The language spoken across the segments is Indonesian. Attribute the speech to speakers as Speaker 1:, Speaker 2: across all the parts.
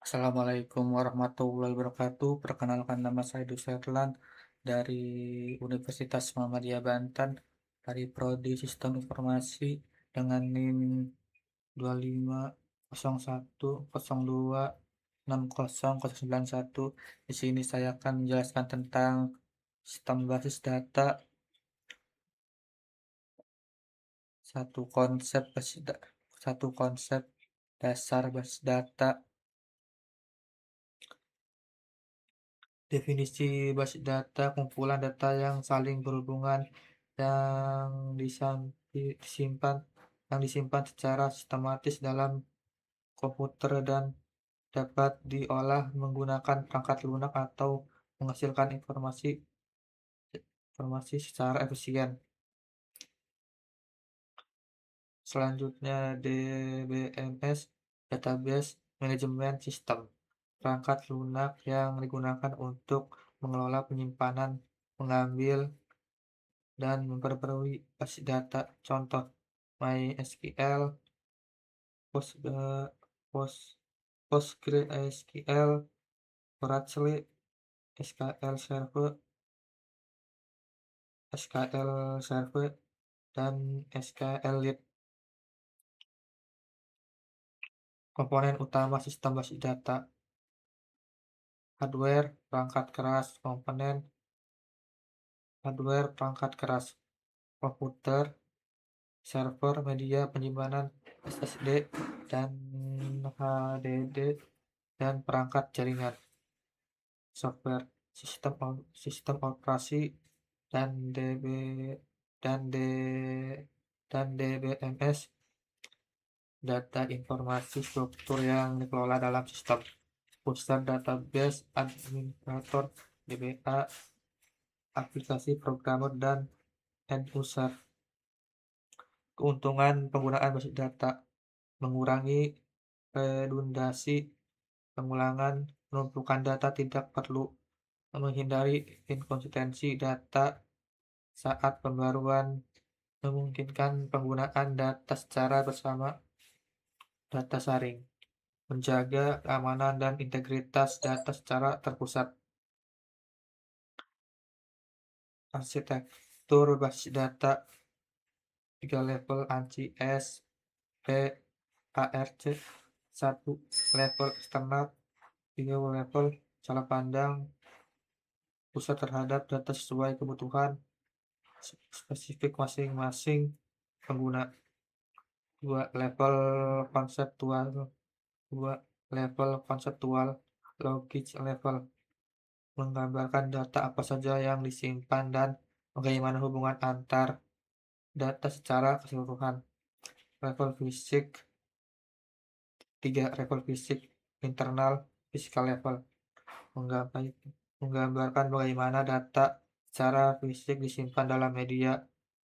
Speaker 1: Assalamualaikum warahmatullahi wabarakatuh. Perkenalkan nama saya Duserlan dari Universitas Muhammadiyah Banten dari Prodi Sistem Informasi dengan NIM 250102609091. Di sini saya akan menjelaskan tentang sistem basis data, satu konsep dasar basis data. Definisi basis data, kumpulan data yang saling berhubungan yang disimpan secara sistematis dalam komputer dan dapat diolah menggunakan perangkat lunak atau menghasilkan informasi informasi secara efisien. Selanjutnya DBMS, Database Management System, perangkat lunak yang digunakan untuk mengelola penyimpanan, mengambil dan memperbarui basis data. Contoh MySQL, Post, Post, PostgreSQL, Oracle, SQL Server, SQL Server, dan SQLite. Komponen utama sistem basis data: hardware, perangkat keras, komponen hardware, perangkat keras, komputer, server, media penyimpanan, SSD, dan HDD, dan perangkat jaringan. Software, sistem operasi, dan DB dan D dan DBMS, data informasi struktur yang dikelola dalam sistem. Pusat database administrator, DBA, aplikasi programmer, dan end user. Keuntungan penggunaan basis data: mengurangi redundasi, pengulangan, penumpukan data tidak perlu, menghindari inkonsistensi data saat pembaruan, memungkinkan penggunaan data secara bersama, data sharing, menjaga keamanan dan integritas data secara terpusat. Arsitektur basis data: 3 level ANSI S, P, ARC, 1 level eksternal, 3 level cara pandang pusat terhadap data sesuai kebutuhan spesifik masing-masing pengguna. 2 level konseptual 2 level konseptual logis level, menggambarkan data apa saja yang disimpan dan bagaimana hubungan antar data secara keseluruhan. Level fisik 3 level fisik internal physical level, menggambarkan bagaimana data secara fisik disimpan dalam media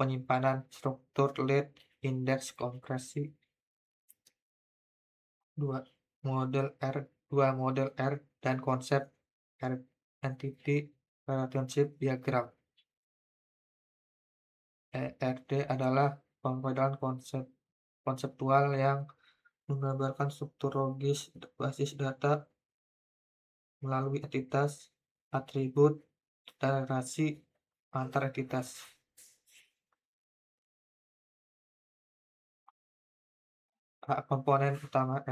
Speaker 1: penyimpanan, struktur, lead, indeks, kompresi. 2 model R dan konsep R, Entity Relationship Diagram. ERD adalah pemodel konseptual yang menggambarkan struktur logis basis data melalui entitas, atribut, dan relasi antar entitas. Komponen utama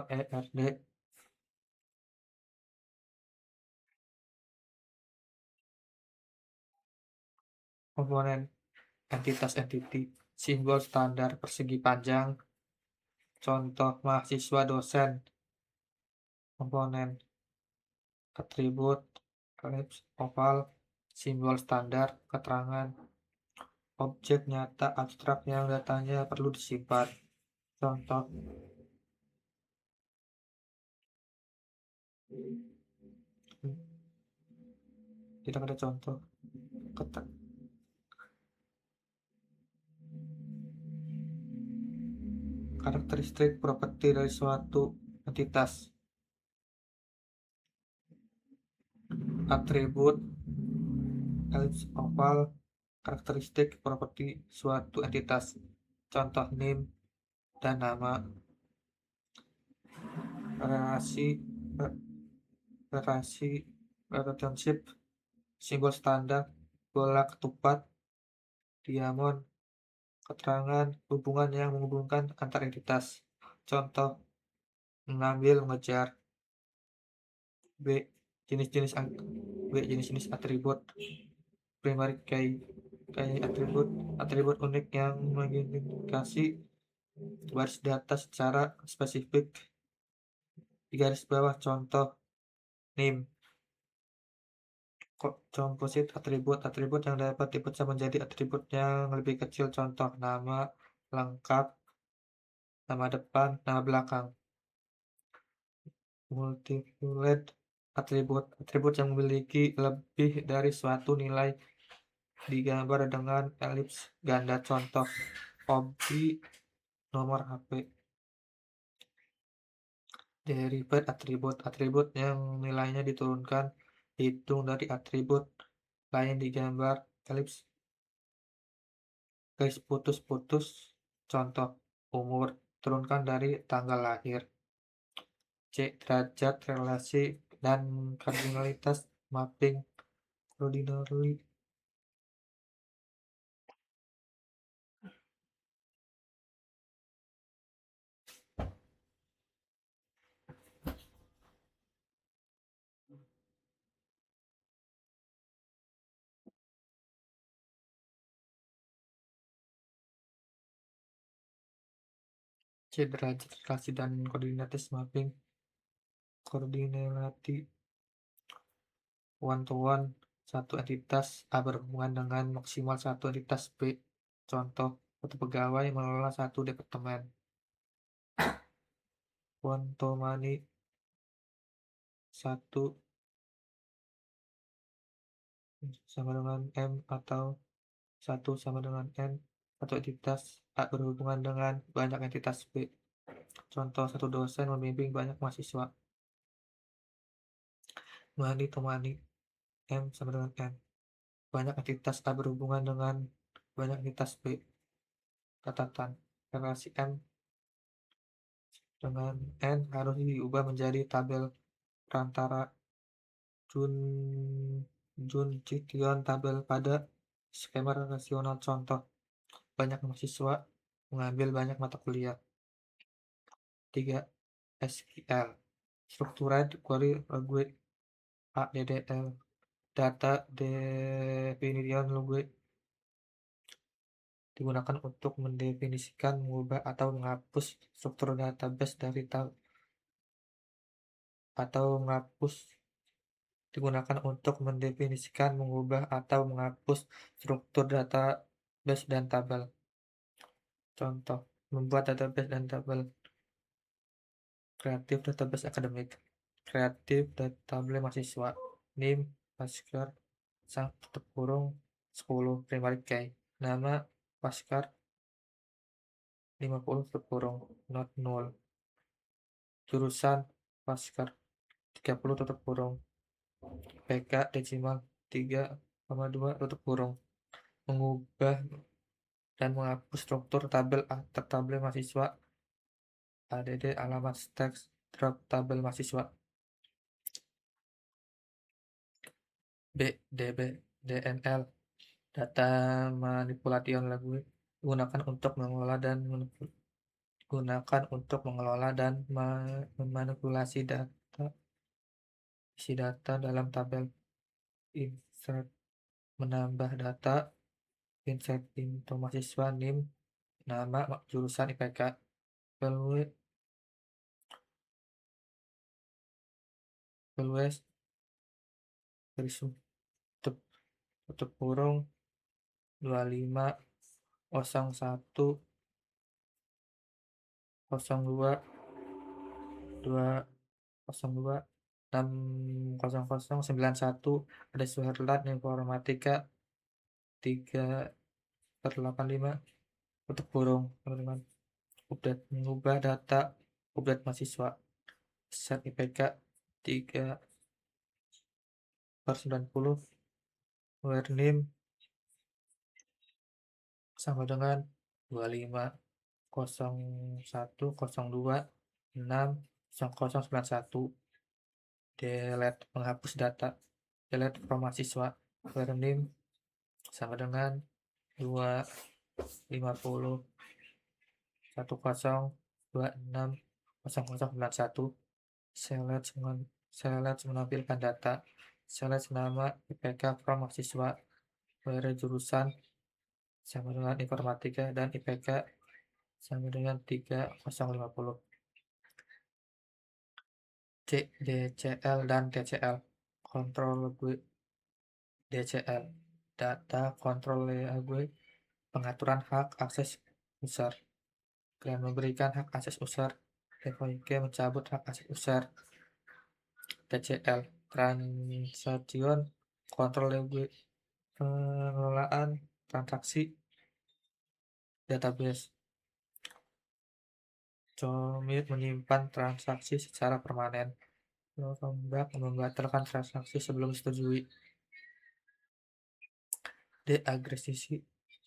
Speaker 1: ERD: komponen entitas entity, simbol standar persegi panjang, contoh mahasiswa dosen. Komponen atribut, ellipse, oval, simbol standar keterangan, objek nyata abstrak yang datanya perlu disimpan. Contoh tidak ada contoh. Karakteristik properti dari suatu entitas: atribut, ellipse, oval, karakteristik properti suatu entitas, contoh name dan nama. relasi relasi relationship, simbol standar, bola ketupat, diamond, keterangan hubungan yang menghubungkan antar entitas. Contoh, mengambil, mengejar. B. Jenis-jenis B. Jenis-jenis atribut. Primary key, atribut atribut unik yang mengidentifikasi baris data secara spesifik. Di garis bawah contoh name. Composite atribut yang dapat dipecah menjadi atribut yang lebih kecil. Contoh nama lengkap, nama depan, nama belakang. Multivalued atribut yang memiliki lebih dari suatu nilai, digambar dengan elips ganda. Contoh hobi, nomor HP. Derived atribut yang nilainya diturunkan dihitung dari atribut lain, digambar elips garis putus-putus. Contoh umur, turunkan dari tanggal lahir. C. Derajat relasi dan kardinalitas, mapping ordinarily. C. Derajat relasi dan koordinatis, mapping coordinality. One to one, satu entitas A berhubungan dengan maksimal satu entitas B. Contoh, satu pegawai mengelola satu departemen. One to many, satu sama dengan M atau satu sama dengan N. Satu entitas A berhubungan dengan banyak entitas B. Contoh, satu dosen membimbing banyak mahasiswa. Many to many, M sama dengan N. Banyak entitas A berhubungan dengan banyak entitas B. Catatan, relasi M dengan N harus diubah menjadi tabel perantara Junction tabel pada skema relasional. Contoh, banyak mahasiswa mengambil banyak mata kuliah. 3. SQL, Structured Query Language, ADDL, Data Definition Language, digunakan untuk mendefinisikan, mengubah, atau menghapus struktur database dari atau menghapus digunakan untuk mendefinisikan, mengubah, atau menghapus struktur database dan tabel. Contoh, membuat database dan tabel. Creative database akademik, creative database mahasiswa, name, Paskar, sang tutup kurung 10, primary key, nama Paskar 50 tutup kurung, not null, jurusan Paskar 30 tutup kurung, PK desimal 3,2 tutup kurung. Mengubah dan menghapus struktur tabel tabel mahasiswa, ADD alamat teks drop tabel mahasiswa. B. DNL, data manipulation language, digunakan untuk mengelola dan memanipulasi data, isi data dalam tabel. Insert, menambah data, insert info mahasiswa, NIM, nama, jurusan, IPK. Values garis tutup kurung 25 01 02 202 60091. Ada Suherlan Informatika 3/85 tutup kurung, teman-teman. Update, mengubah data, update mahasiswa, set IPK 3/90, where name sama dengan 25 01 02 6 0091 delete menghapus data, delete from mahasiswa, file name sama dengan 250.1026.0091, select menampilkan data, select nama IPK from mahasiswa, file jurusan sama dengan informatika dan IPK sama dengan 3050. DCL dan TCL, kontrol gue DCL, data kontrol gue, pengaturan hak akses user, kalian memberikan hak akses user, TVG mencabut hak akses user. TCL, transaction kontrol gue, pengelolaan transaksi database. Commit menyimpan transaksi secara permanen. Rollback membatalkan transaksi sebelum disetujui.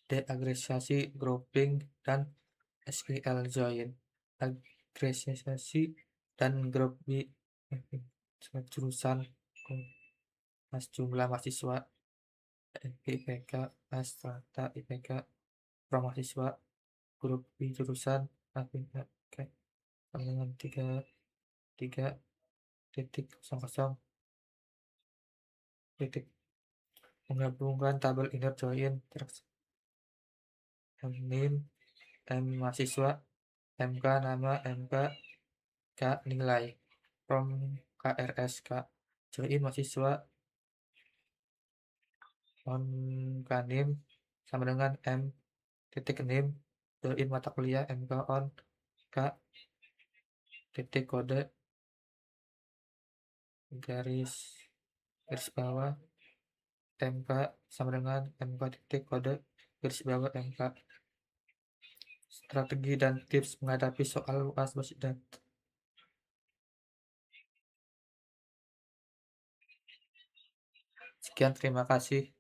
Speaker 1: Deagregasi grouping dan SQL join. Agregasi dan grouping jurusan mas jumlah mahasiswa IPK mas strata IPK pro mahasiswa grup B jurusan IPK dengan 3.0.0 titik menggabungkan tabel inner join name M mahasiswa MK nama MK K nilai from KRS K join mahasiswa on K name sama dengan M titik name join mata kuliah MK on K titik kode garis bawah MK sama dengan MK titik kode garis bawah MK. Strategi dan tips menghadapi soal UAS basis data. Sekian, terima kasih.